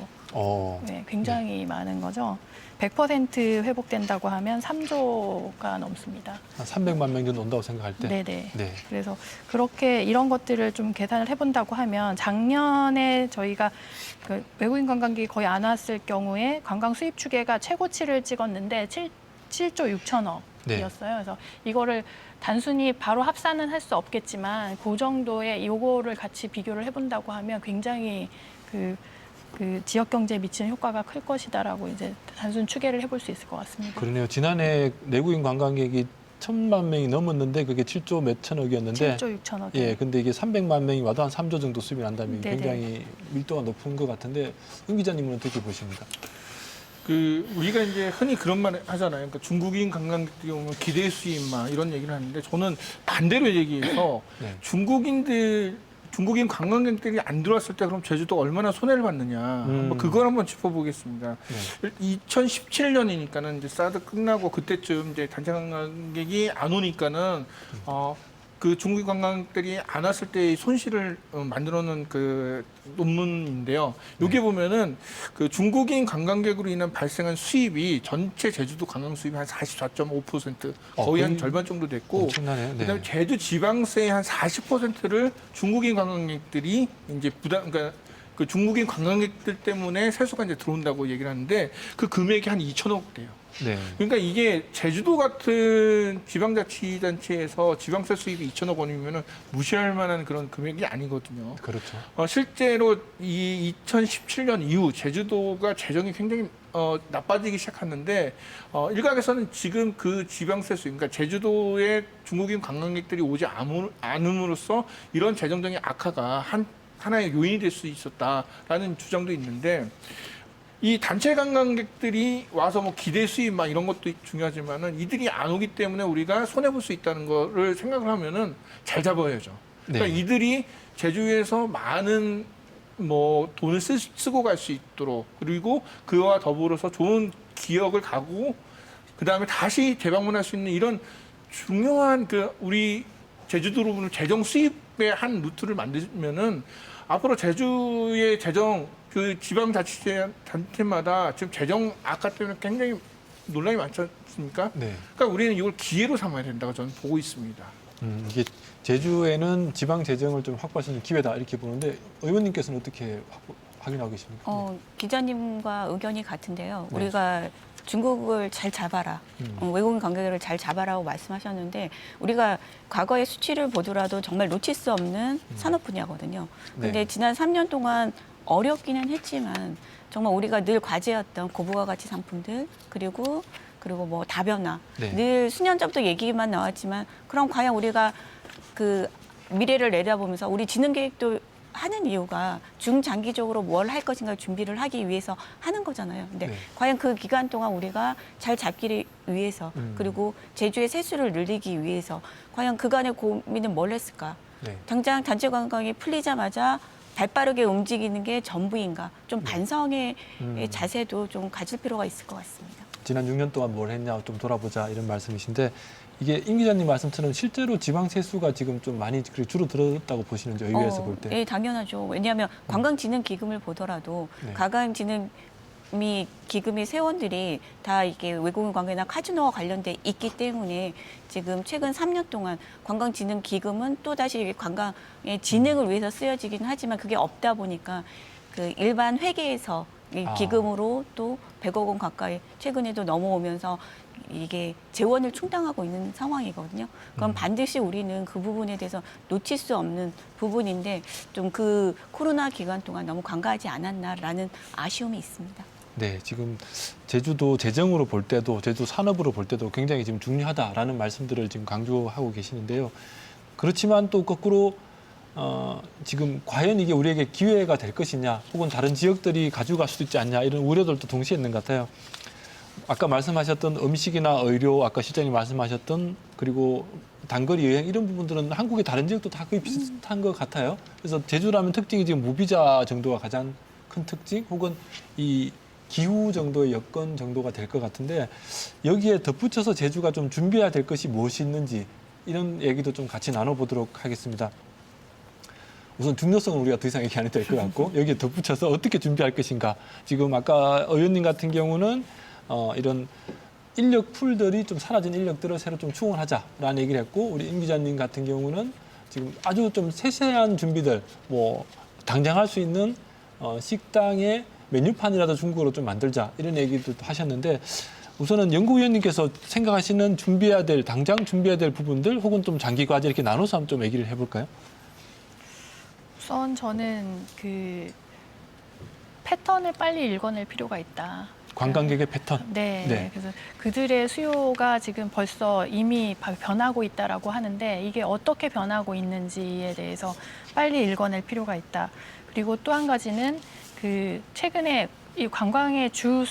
E: 네, 굉장히 많은 거죠. 100% 회복된다고 하면 3조가 넘습니다.
A: 한 300만 명 정도 온다고 생각할 때.
E: 네네.
A: 네.
E: 그래서 그렇게 이런 것들을 좀 계산을 해본다고 하면 작년에 저희가 그 외국인 관광객이 거의 안 왔을 경우에 관광 수입 추계가 최고치를 찍었는데 7조 6천억이었어요.
A: 네.
E: 그래서 이거를 단순히 바로 합산은 할 수 없겠지만 그 정도의 요거를 같이 비교를 해본다고 하면 굉장히 그 지역 경제에 미치는 효과가 클 것이다라고 이제 단순 추계를 해볼 수 있을 것 같습니다.
A: 그러네요. 지난해 내국인 관광객이 1,000만 명이 넘었는데 그게 7조 몇 천억이었는데
E: 7조 6천억.
A: 예, 근데 이게 300만 명이 와도 한 3조 정도 수입이 난다면
E: 네네.
A: 굉장히 밀도가 높은 것 같은데 은 기자님은 어떻게 보십니까?
D: 우리가 이제 흔히 그런 말 하잖아요. 그러니까 중국인 관광객들이 오면 기대 수입 막 이런 얘기를 하는데 저는 반대로 얘기해서
A: 네.
D: 중국인 관광객들이 안 들어왔을 때 그럼 제주도 얼마나 손해를 받느냐. 한번 그걸 한번 짚어보겠습니다.
A: 네.
D: 2017년이니까는 이제 사드 끝나고 그때쯤 이제 단체 관광객이 안 오니까는 그 중국인 관광객들이 안 왔을 때의 손실을 만들어놓은 그 논문인데요. 여기 보면은 그 중국인 관광객으로 인한 발생한 수입이 전체 제주도 관광 수입이 한 44.5% 거의 한 절반 정도 됐고,
A: 엄청나네요. 네.
D: 그다음에 제주 지방세의 한 40%를 중국인 관광객들이 이제 그러니까 그 중국인 관광객들 때문에 세수가 이제 들어온다고 얘기를 하는데 그 금액이 한 2천억 돼요.
A: 네.
D: 그러니까 이게 제주도 같은 지방자치단체에서 지방세 수입이 2천억 원이면은 무시할 만한 그런 금액이 아니거든요.
A: 그렇죠.
D: 실제로 이 2017년 이후 제주도가 재정이 굉장히 나빠지기 시작했는데 일각에서는 지금 그 지방세 수입, 그러니까 제주도에 중국인 관광객들이 오지 않음으로써 이런 재정적인 악화가 하나의 요인이 될 수 있었다라는 주장도 있는데. 이 단체 관광객들이 와서 뭐 기대 수입 막 이런 것도 중요하지만은 이들이 안 오기 때문에 우리가 손해 볼 수 있다는 거를 생각을 하면은 잘 잡아야죠. 그러니까
A: 네.
D: 이들이 제주에서 많은 뭐 돈을 쓰고 갈 수 있도록 그리고 그와 더불어서 좋은 기억을 가고 그 다음에 다시 재방문할 수 있는 이런 중요한 그 우리 제주도로 보는 재정 수입의 한 루트를 만들면은 앞으로 제주의 재정 그 지방자치단체마다 지금 재정 악화 때문에 굉장히 논란이 많지 않습니까?
A: 네.
D: 그러니까 우리는 이걸 기회로 삼아야 된다고 저는 보고 있습니다.
A: 이게 제주에는 지방 재정을 좀 확보할 수 있는 기회다 이렇게 보는데 의원님께서는 어떻게 확인하고 계십니까?
B: 기자님과 의견이 같은데요.
A: 네.
B: 우리가 중국을 잘 잡아라, 외국인 관광객을 잘 잡아라고 말씀하셨는데 우리가 과거의 수치를 보더라도 정말 놓칠 수 없는 산업 분야거든요. 근데
A: 네.
B: 지난 3년 동안 어렵기는 했지만 정말 우리가 늘 과제였던 고부가 가치 상품들 그리고 뭐 다변화
A: 네.
B: 늘 수년 전부터 얘기만 나왔지만 그럼 과연 우리가 그 미래를 내다보면서 우리 지능 계획도 하는 이유가 중장기적으로 뭘 할 것인가 준비를 하기 위해서 하는 거잖아요. 근데
A: 네.
B: 과연 그 기간 동안 우리가 잘 잡기를 위해서 그리고 제주의 세수를 늘리기 위해서 과연 그간의 고민은 뭘 했을까?
A: 네.
B: 당장 단체 관광이 풀리자마자 발빠르게 움직이는 게 전부인가? 좀
A: 네.
B: 반성의 자세도 좀 가질 필요가 있을 것 같습니다.
A: 지난 6년 동안 뭘 했냐 좀 돌아보자 이런 말씀이신데 이게 임 기자님 말씀처럼 실제로 지방 세수가 지금 좀 많이 줄어들었다고 보시는지 의회에서 볼 때.
B: 예, 당연하죠. 왜냐하면 관광진흥기금을 보더라도
A: 네.
B: 관광진흥 기금의 세원들이 다 이게 외국인 관광이나 카지노와 관련돼 있기 때문에 지금 최근 3년 동안 관광진흥기금은 또다시 관광의 진흥을 위해서 쓰여지긴 하지만 그게 없다 보니까 그 일반 회계에서 이 기금으로 또 100억 원 가까이 최근에도 넘어오면서 이게 재원을 충당하고 있는 상황이거든요. 그럼 반드시 우리는 그 부분에 대해서 놓칠 수 없는 부분인데 좀 그 코로나 기간 동안 너무 관가하지 않았나라는 아쉬움이 있습니다.
A: 네, 지금 제주도 재정으로 볼 때도 제주 산업으로 볼 때도 굉장히 지금 중요하다라는 말씀들을 지금 강조하고 계시는데요. 그렇지만 또 거꾸로 지금 과연 이게 우리에게 기회가 될 것이냐 혹은 다른 지역들이 가져갈 수도 있지 않냐 이런 우려들도 동시에 있는 것 같아요. 아까 말씀하셨던 음식이나 의료, 아까 실장님 말씀하셨던 그리고 단거리 여행 이런 부분들은 한국의 다른 지역도 다 거의 비슷한 것 같아요. 그래서 제주라면 특징이 지금 무비자 정도가 가장 큰 특징 혹은 이 기후 정도의 여건 정도가 될 것 같은데 여기에 덧붙여서 제주가 좀 준비해야 될 것이 무엇이 있는지 이런 얘기도 좀 같이 나눠보도록 하겠습니다. 우선 중요성은 우리가 더 이상 얘기 안 해도 될 것 같고 여기에 덧붙여서 어떻게 준비할 것인가. 지금 아까 의원님 같은 경우는 이런 인력 풀들이 좀 사라진 인력들을 새로 좀 충원하자라는 얘기를 했고 우리 임 기자님 같은 경우는 지금 아주 좀 세세한 준비들 뭐 당장 할 수 있는 식당의 메뉴판이라도 중국어로 좀 만들자 이런 얘기도 하셨는데 우선은 연구위원님께서 생각하시는 준비해야 될 당장 준비해야 될 부분들 혹은 좀 장기 과제 이렇게 나눠서 한번 좀 얘기를 해볼까요?
E: 우선 저는 그 패턴을 빨리 읽어낼 필요가 있다.
A: 관광객의 패턴.
E: 네,
A: 네.
E: 그래서 그들의 수요가 지금 벌써 이미 변하고 있다라고 하는데 이게 어떻게 변하고 있는지에 대해서 빨리 읽어낼 필요가 있다. 그리고 또 한 가지는 그 최근에 이 관광의 주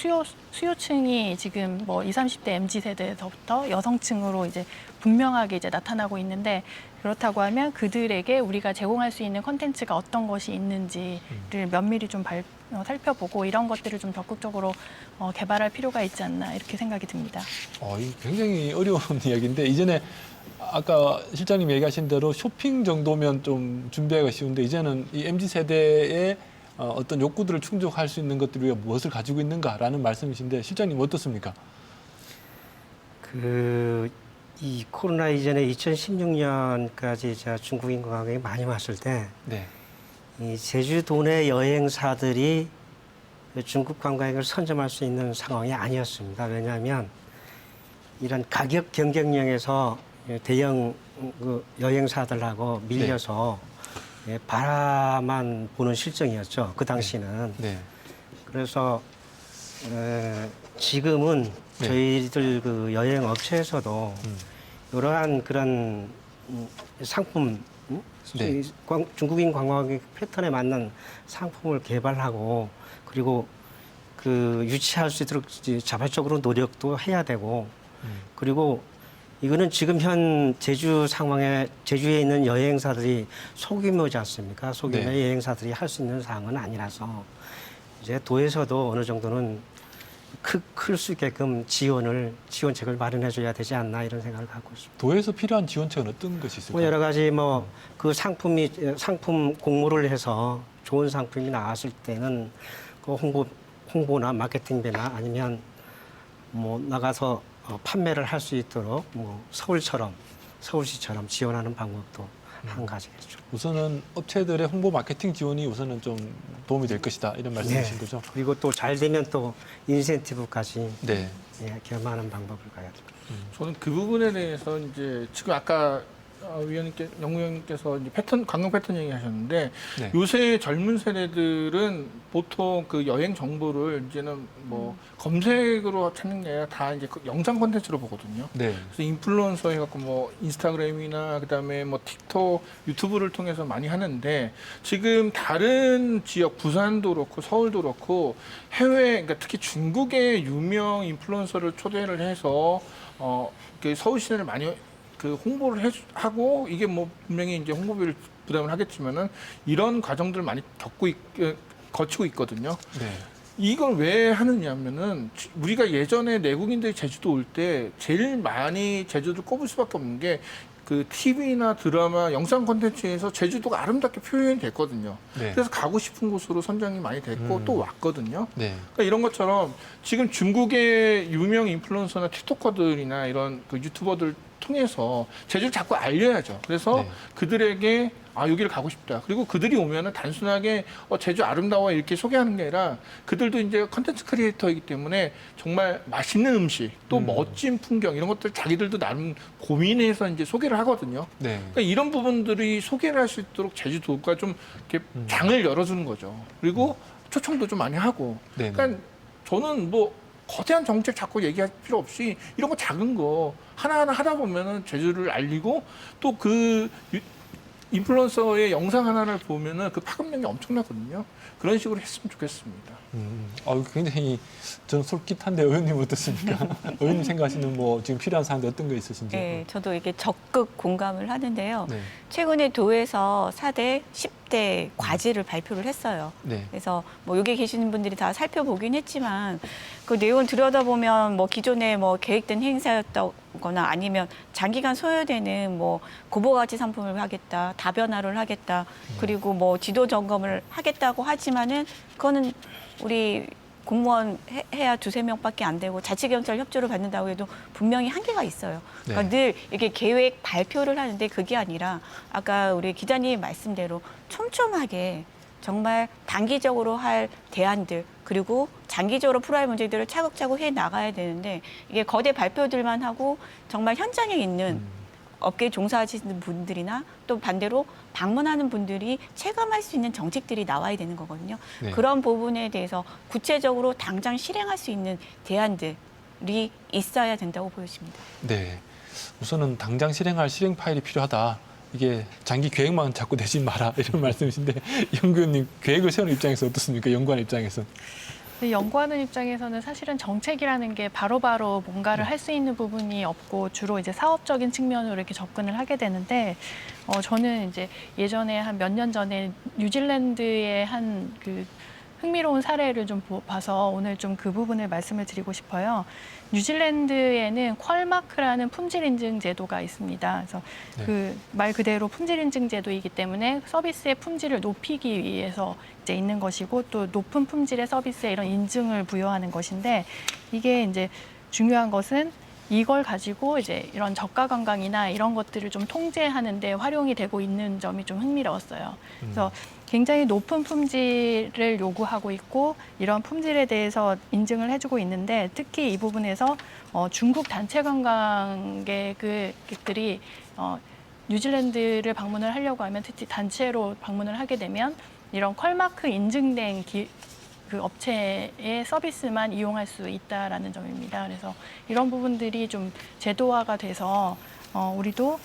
E: 수요층이 지금 뭐 20, 30대 MZ 세대에서부터 여성층으로 이제 분명하게 이제 나타나고 있는데 그렇다고 하면 그들에게 우리가 제공할 수 있는 콘텐츠가 어떤 것이 있는지를 면밀히 좀 살펴보고 이런 것들을 좀 적극적으로 개발할 필요가 있지 않나 이렇게 생각이 듭니다.
A: 이 굉장히 어려운 이야기인데 이전에 아까 실장님 얘기하신 대로 쇼핑 정도면 좀 준비하기가 쉬운데 이제는 이 MZ 세대의 어떤 욕구들을 충족할 수 있는 것들을 위해 무엇을 가지고 있는가라는 말씀이신데 실장님 어떻습니까?
C: 이 코로나 이전에 2016년까지 중국인 관광객이 많이 왔을 때
A: 네.
C: 이 제주도 내 여행사들이 중국 관광객을 선점할 수 있는 상황이 아니었습니다. 왜냐하면 이런 가격 경쟁력에서 대형 여행사들하고 밀려서 바라만 보는 실정이었죠. 그 당시는.
A: 네.
C: 그래서 지금은
A: 네.
C: 저희들 그 여행 업체에서도 이러한 그런 상품,
A: 네.
C: 중국인 관광객 패턴에 맞는 상품을 개발하고 그리고 그 유치할 수 있도록 자발적으로 노력도 해야 되고 그리고 이거는 지금 현 제주 상황에 제주에 있는 여행사들이 소규모지 않습니까? 소규모의
A: 네.
C: 여행사들이 할 수 있는 사항은 아니라서 이제 도에서도 어느 정도는 클 수 있게끔 지원책을 마련해 줘야 되지 않나 이런 생각을 갖고 있습니다.
A: 도에서 필요한 지원책은 어떤 것이 있을까요?
C: 여러 가지 그 상품 공모를 해서 좋은 상품이 나왔을 때는 그 홍보나 마케팅비나 아니면 나가서 판매를 할 수 있도록 서울시처럼 지원하는 방법도 한 가지겠죠.
A: 우선은 업체들의 홍보 마케팅 지원이 우선은 좀 도움이 될 것이다 이런 말씀이신 거죠?
C: 그리고 또 잘 되면 또 인센티브까지
A: 네.
C: 겸하는 방법을 가야죠.
D: 저는 그 부분에 대해서 이제 지금 아까 위원님께 연구위원님께서 이제 패턴 관광 패턴 얘기하셨는데
A: 네.
D: 요새 젊은 세대들은 보통 그 여행 정보를 이제는 뭐 검색으로 찾는 게 아니라 다 이제 그 영상 콘텐츠로 보거든요.
A: 네.
D: 그래서 인플루언서 해갖고 뭐 인스타그램이나 그다음에 뭐 틱톡, 유튜브를 통해서 많이 하는데 지금 다른 지역 부산도 그렇고 서울도 그렇고 해외 그러니까 특히 중국의 유명 인플루언서를 초대를 해서 그 서울 시내를 많이 그 홍보를 하고 이게 뭐 분명히 이제 홍보비를 부담을 하겠지만은 이런 과정들을 많이 거치고 있거든요.
A: 네.
D: 이걸 왜 하느냐면은 우리가 예전에 내국인들이 제주도 올 때 제일 많이 제주도를 꼽을 수밖에 없는 게 그 TV나 드라마, 영상 콘텐츠에서 제주도가 아름답게 표현이 됐거든요.
A: 네.
D: 그래서 가고 싶은 곳으로 선정이 많이 됐고 또 왔거든요.
A: 네.
D: 그러니까 이런 것처럼 지금 중국의 유명 인플루언서나 틱토커들이나 이런 그 유튜버들 통해서 제주를 자꾸 알려야죠. 그래서
A: 네.
D: 그들에게 여기를 가고 싶다. 그리고 그들이 오면은 단순하게 제주 아름다워 이렇게 소개하는 게 아니라 그들도 이제 컨텐츠 크리에이터이기 때문에 정말 맛있는 음식 또 멋진 풍경 이런 것들 자기들도 나름 고민해서 이제 소개를 하거든요.
A: 네.
D: 그러니까 이런 부분들이 소개를 할 수 있도록 제주도가 좀 이렇게 장을 열어주는 거죠. 그리고 초청도 좀 많이 하고.
A: 네.
D: 그러니까 저는 뭐 거대한 정책 자꾸 얘기할 필요 없이 이런 거 작은 거 하나하나 하다 보면은 제주를 알리고 또 그 인플루언서의 영상 하나를 보면은 그 파급력이 엄청나거든요. 그런 식으로 했으면 좋겠습니다.
A: 굉장히 저는 솔깃한데 의원님 어떻습니까? 의원님 생각하시는 뭐 지금 필요한 사항들 어떤 거 있으신지?
B: 네, 저도 이게 적극 공감을 하는데요.
A: 네.
B: 최근에 도에서 4대, 10대 과제를 발표를 했어요.
A: 네.
B: 그래서 뭐 여기 계시는 분들이 다 살펴보긴 했지만 그 내용을 들여다보면 뭐 기존에 뭐 계획된 행사였다거나 아니면 장기간 소요되는 뭐 고부가치 상품을 하겠다, 다변화를 하겠다, 그리고 뭐 지도 점검을 하겠다고 하지만은 그거는 우리 공무원 해야 2~3명밖에 안 되고 자치경찰 협조를 받는다고 해도 분명히 한계가 있어요. 그러니까 늘 이렇게 계획 발표를 하는데 그게 아니라 아까 우리 기자님 말씀대로 촘촘하게 정말 단기적으로 할 대안들 그리고 장기적으로 풀어야 할 문제들을 차곡차곡 해 나가야 되는데 이게 거대 발표들만 하고 정말 현장에 있는 업계에 종사하시는 분들이나 또 반대로 방문하는 분들이 체감할 수 있는 정책들이 나와야 되는 거거든요.
A: 네.
B: 그런 부분에 대해서 구체적으로 당장 실행할 수 있는 대안들이 있어야 된다고 보여집니다.
A: 네. 우선은 당장 실행할 실행 파일이 필요하다. 이게 장기 계획만 자꾸 내지 마라 이런 말씀이신데 연구위원님 계획을 세우는 입장에서 어떻습니까? 연구하는 입장에서.
E: 근데 연구하는 입장에서는 사실은 정책이라는 게 바로바로 뭔가를 할 수 있는 부분이 없고 주로 이제 사업적인 측면으로 이렇게 접근을 하게 되는데 저는 이제 예전에 한 몇 년 전에 뉴질랜드의 한 그 흥미로운 사례를 좀 봐서 오늘 좀 그 부분을 말씀을 드리고 싶어요. 뉴질랜드에는 퀄마크라는 품질 인증 제도가 있습니다. 그래서
A: 네.
E: 그 말 그대로 품질 인증 제도이기 때문에 서비스의 품질을 높이기 위해서 이제 있는 것이고 또 높은 품질의 서비스에 이런 인증을 부여하는 것인데 이게 이제 중요한 것은 이걸 가지고 이제 이런 저가 관광이나 이런 것들을 좀 통제하는 데 활용이 되고 있는 점이 좀 흥미로웠어요. 그래서 굉장히 높은 품질을 요구하고 있고 이런 품질에 대해서 인증을 해주고 있는데 특히 이 부분에서 중국 단체 관광객들이 뉴질랜드를 방문을 하려고 하면 특히 단체로 방문을 하게 되면 이런 퀄마크 인증된 그 업체의 서비스만 이용할 수 있다라는 점입니다. 그래서 이런 부분들이 좀 제도화가 돼서 우리도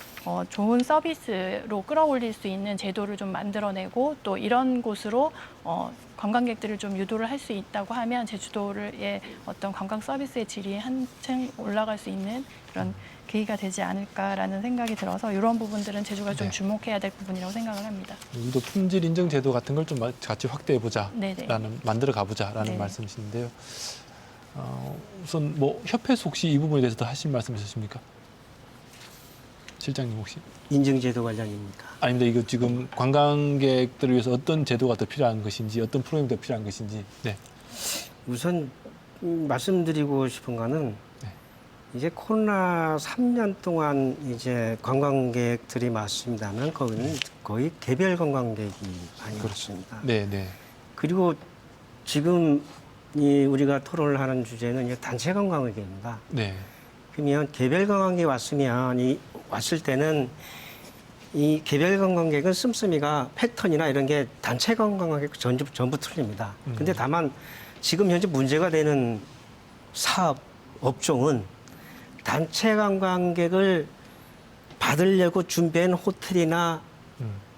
E: 좋은 서비스로 끌어올릴 수 있는 제도를 좀 만들어내고 또 이런 곳으로 관광객들을 좀 유도를 할 수 있다고 하면 제주도의 어떤 관광 서비스의 질이 한층 올라갈 수 있는 그런 계기가 되지 않을까라는 생각이 들어서 이런 부분들은 제주가 좀
A: 네.
E: 주목해야 될 부분이라고 생각을 합니다.
A: 우리도 품질 인증 제도 같은 걸 좀 같이 확대해
E: 네네.
A: 보자라는 만들어 가보자라는
E: 네.
A: 말씀이신데요. 우선 뭐 협회에서 혹시 이 부분에 대해서 더 하실 말씀 있으십니까? 실장님 혹시?
C: 인증제도 관련입니까?
A: 아닙니다. 이거 지금 관광객들을 위해서 어떤 제도가 더 필요한 것인지 어떤 프로그램이 더 필요한 것인지. 네.
C: 우선 말씀드리고 싶은 거는
A: 네.
C: 이제 코로나 3년 동안 이제 관광객들이 많습니다만 거기는 거의 개별 관광객이 많이 왔습니다.
A: 네, 네.
C: 그리고 지금 우리가 토론을 하는 주제는 이제 단체 관광객입니다.
A: 네.
C: 그러면 개별 관광객이 왔으면 왔을 때는 이 개별 관광객은 씀씀이가 패턴이나 이런 게 단체 관광객 전부 틀립니다. 근데 다만 지금 현재 문제가 되는 사업 업종은 단체 관광객을 받으려고 준비한 호텔이나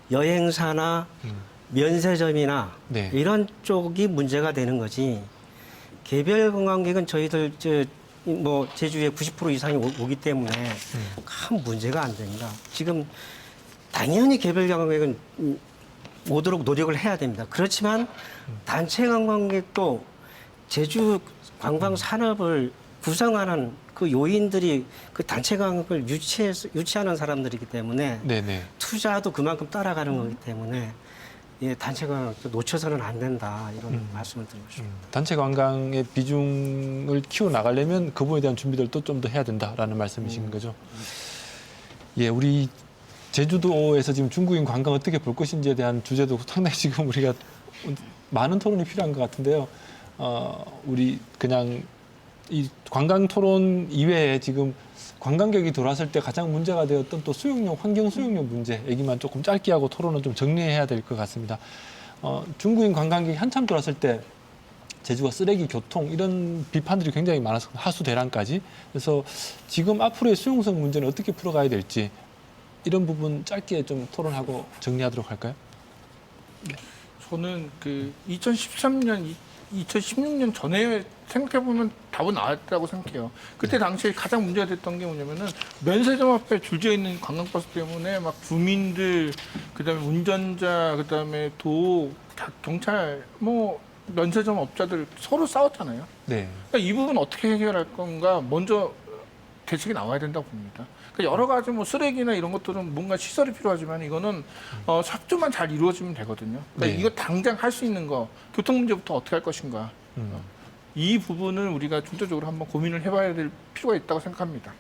C: 여행사나 면세점이나
A: 네.
C: 이런 쪽이 문제가 되는 거지. 개별 관광객은 저희들 뭐 제주에 90% 이상이 오기 때문에 큰 문제가 안 됩니다. 지금 당연히 개별 관광객은 오도록 노력을 해야 됩니다. 그렇지만 단체 관광객도 제주 관광 산업을 구성하는 그 요인들이 그 단체 관광을 유치하는 사람들이기 때문에
A: 네네.
C: 투자도 그만큼 따라가는 거기 때문에 예, 단체 관광도 놓쳐서는 안 된다 이런 말씀을 드리고 싶습니다.
A: 단체 관광의 비중을 키워 나가려면 그 부분에 대한 준비들도 좀 더 해야 된다라는 말씀이신 거죠. 예, 우리 제주도에서 지금 중국인 관광 어떻게 볼 것인지에 대한 주제도 상당히 지금 우리가 많은 토론이 필요한 것 같은데요. 우리 그냥 이 관광 토론 이외에 지금 관광객이 들어왔을 때 가장 문제가 되었던 또 수용료, 환경 수용료 문제 얘기만 조금 짧게 하고 토론은 좀 정리해야 될 것 같습니다. 중국인 관광객이 한참 들어왔을 때 제주가 쓰레기, 교통 이런 비판들이 굉장히 많아서 하수 대란까지. 그래서 지금 앞으로의 수용성 문제는 어떻게 풀어가야 될지 이런 부분 짧게 좀 토론하고 정리하도록 할까요?
D: 저는 그 2013년, 2016년 전에 생각해보면 답은 나왔다고 생각해요. 그때 당시에 가장 문제가 됐던 게 뭐냐면은 면세점 앞에 줄지어 있는 관광버스 때문에 막 주민들, 그다음에 운전자, 그다음에 경찰, 뭐 면세점 업자들 서로 싸웠잖아요.
A: 네.
D: 그러니까 이 부분 어떻게 해결할 건가 먼저 대책이 나와야 된다고 봅니다. 그러니까 여러 가지 뭐 쓰레기나 이런 것들은 뭔가 시설이 필요하지만 이거는 협조만 잘 이루어지면 되거든요. 그러니까
A: 네.
D: 이거 당장 할 수 있는 거 교통 문제부터 어떻게 할 것인가. 이 부분은 우리가 중점적으로 한번 고민을 해봐야 될 필요가 있다고 생각합니다.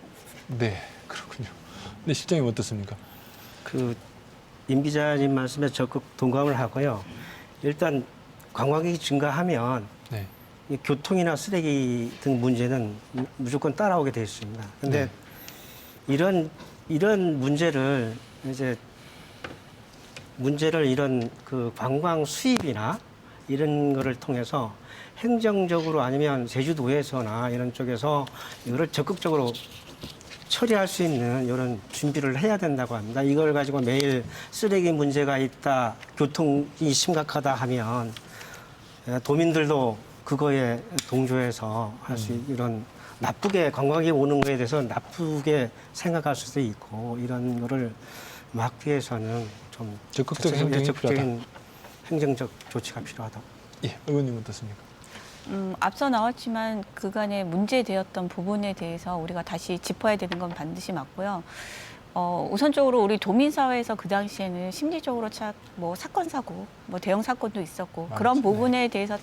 A: 네, 그렇군요. 네, 실장님 어떻습니까?
C: 임 기자님 말씀에 적극 동감을 하고요. 일단 관광객이 증가하면
A: 네.
C: 이 교통이나 쓰레기 등 문제는 무조건 따라오게 돼 있습니다. 근데 이런 문제를 이런 그 관광 수입이나 이런 거를 통해서 행정적으로 아니면 제주도에서나 이런 쪽에서 이거를 적극적으로 처리할 수 있는 이런 준비를 해야 된다고 합니다. 이걸 가지고 매일 쓰레기 문제가 있다, 교통이 심각하다 하면 도민들도 그거에 동조해서 할 수 이런 나쁘게 관광객이 오는 거에 대해서 나쁘게 생각할 수도 있고 이런 거를 막기 위해서는 좀
A: 적극적인 행동이 필요하다.
C: 행정적 조치가 필요하다.
A: 예, 의원님 어떻습니까?
B: 앞서 나왔지만 그간에 문제되었던 부분에 대해서 우리가 다시 짚어야 되는 건 반드시 맞고요. 우선적으로 우리 도민사회에서 그 당시에는 심리적으로 뭐 사건 사고, 뭐 대형 사건도 있었고 그런 부분에 대해서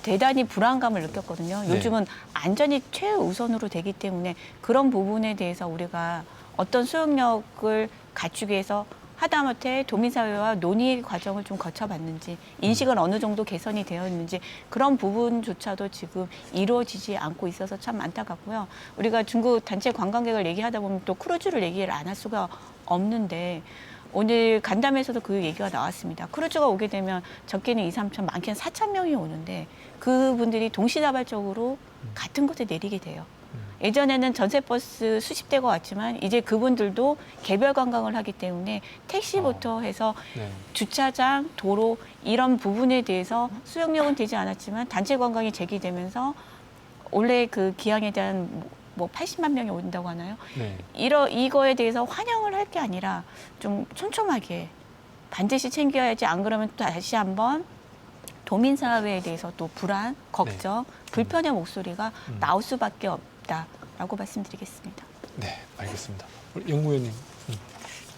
B: 대단히 불안감을 느꼈거든요.
A: 네.
B: 요즘은 안전이 최우선으로 되기 때문에 그런 부분에 대해서 우리가 어떤 수용력을 갖추기 위해서 하다못해 도민사회와 논의 과정을 좀 거쳐봤는지 인식은 어느 정도 개선이 되어 있는지 그런 부분조차도 지금 이루어지지 않고 있어서 참 안타깝고요. 우리가 중국 단체 관광객을 얘기하다 보면 또 크루즈를 얘기를 안 할 수가 없는데 오늘 간담회에서도 그 얘기가 나왔습니다. 크루즈가 오게 되면 적게는 2, 3천, 많게는 4천 명이 오는데 그분들이 동시다발적으로 같은 곳에 내리게 돼요. 예전에는 전세버스 수십 대가 왔지만 이제 그분들도 개별 관광을 하기 때문에 택시부터 해서
A: 네.
B: 주차장, 도로 이런 부분에 대해서 수용력은 되지 않았지만 단체 관광이 제기되면서 원래 그 기항에 대한 뭐 80만 명이 온다고 하나요?
A: 네.
B: 이거에 대해서 환영을 할 게 아니라 좀 촘촘하게 반드시 챙겨야지 안 그러면 또 다시 한번 도민사회에 대해서 또 불안, 걱정, 불편의 목소리가 나올 수밖에 없다라고 말씀드리겠습니다.
A: 네, 알겠습니다. 연구위원님.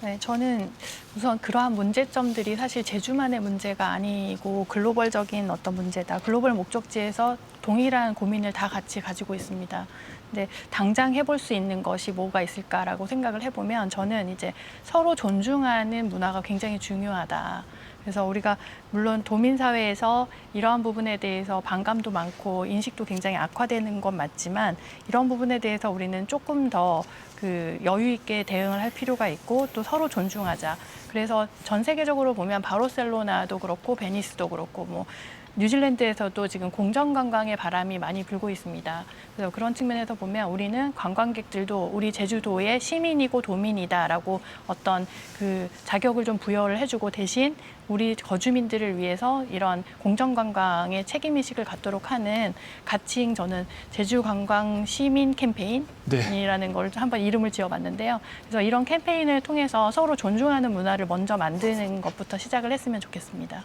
E: 네, 저는 우선 그러한 문제점들이 사실 제주만의 문제가 아니고 글로벌적인 어떤 문제다. 글로벌 목적지에서 동일한 고민을 다 같이 가지고 있습니다. 근데 당장 해볼 수 있는 것이 뭐가 있을까라고 생각을 해보면 저는 이제 서로 존중하는 문화가 굉장히 중요하다. 그래서 우리가 물론 도민사회에서 이러한 부분에 대해서 반감도 많고 인식도 굉장히 악화되는 건 맞지만 이런 부분에 대해서 우리는 조금 더 그 여유 있게 대응을 할 필요가 있고 또 서로 존중하자. 그래서 전 세계적으로 보면 바르셀로나도 그렇고 베니스도 그렇고 뭐 뉴질랜드에서도 지금 공정 관광의 바람이 많이 불고 있습니다. 그래서 그런 측면에서 보면 우리는 관광객들도 우리 제주도의 시민이고 도민이다라고 어떤 그 자격을 좀 부여를 해주고 대신 우리 거주민들을 위해서 이런 공정 관광의 책임의식을 갖도록 하는 가칭 저는 제주 관광 시민 캠페인이라는 걸 한번 이름을 지어봤는데요. 그래서 이런 캠페인을 통해서 서로 존중하는 문화를 먼저 만드는 것부터 시작을 했으면 좋겠습니다.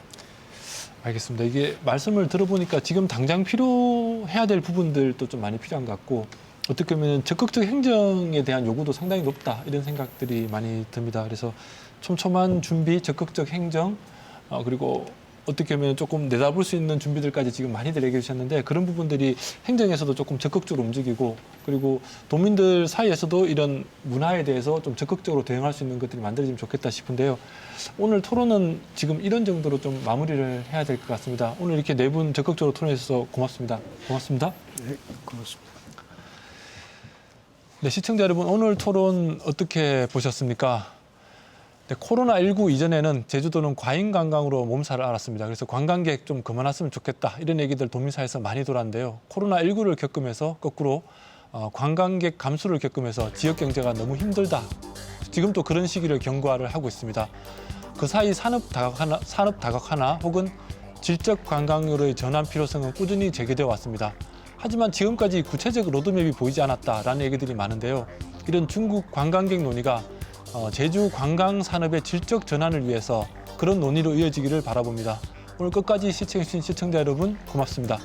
A: 알겠습니다. 이게 말씀을 들어보니까 지금 당장 필요해야 될 부분들도 좀 많이 필요한 것 같고 어떻게 보면 적극적 행정에 대한 요구도 상당히 높다 이런 생각들이 많이 듭니다. 그래서 촘촘한 준비, 적극적 행정 그리고 어떻게 보면 조금 내다볼 수 있는 준비들까지 지금 많이들 얘기해 주셨는데 그런 부분들이 행정에서도 조금 적극적으로 움직이고 그리고 도민들 사이에서도 이런 문화에 대해서 좀 적극적으로 대응할 수 있는 것들이 만들어지면 좋겠다 싶은데요. 오늘 토론은 지금 이런 정도로 좀 마무리를 해야 될 것 같습니다. 오늘 이렇게 네 분 적극적으로 토론해 주셔서 고맙습니다. 고맙습니다.
C: 네, 고맙습니다.
A: 네, 시청자 여러분 오늘 토론 어떻게 보셨습니까? 네, 코로나19 이전에는 제주도는 과잉 관광으로 몸살을 앓았습니다. 그래서 관광객 좀 그만했으면 좋겠다 이런 얘기들 도민사회에서 많이 돌았는데요. 코로나19를 겪으면서 거꾸로 관광객 감소를 겪으면서 지역 경제가 너무 힘들다. 지금 또 그런 시기를 경고를 하고 있습니다. 그 사이 산업 다각화나 혹은 질적 관광으로의 전환 필요성은 꾸준히 제기되어 왔습니다. 하지만 지금까지 구체적 로드맵이 보이지 않았다라는 얘기들이 많은데요. 이런 중국 관광객 논의가 제주 관광 산업의 질적 전환을 위해서 그런 논의로 이어지기를 바라봅니다. 오늘 끝까지 시청해주신 시청자 여러분 고맙습니다.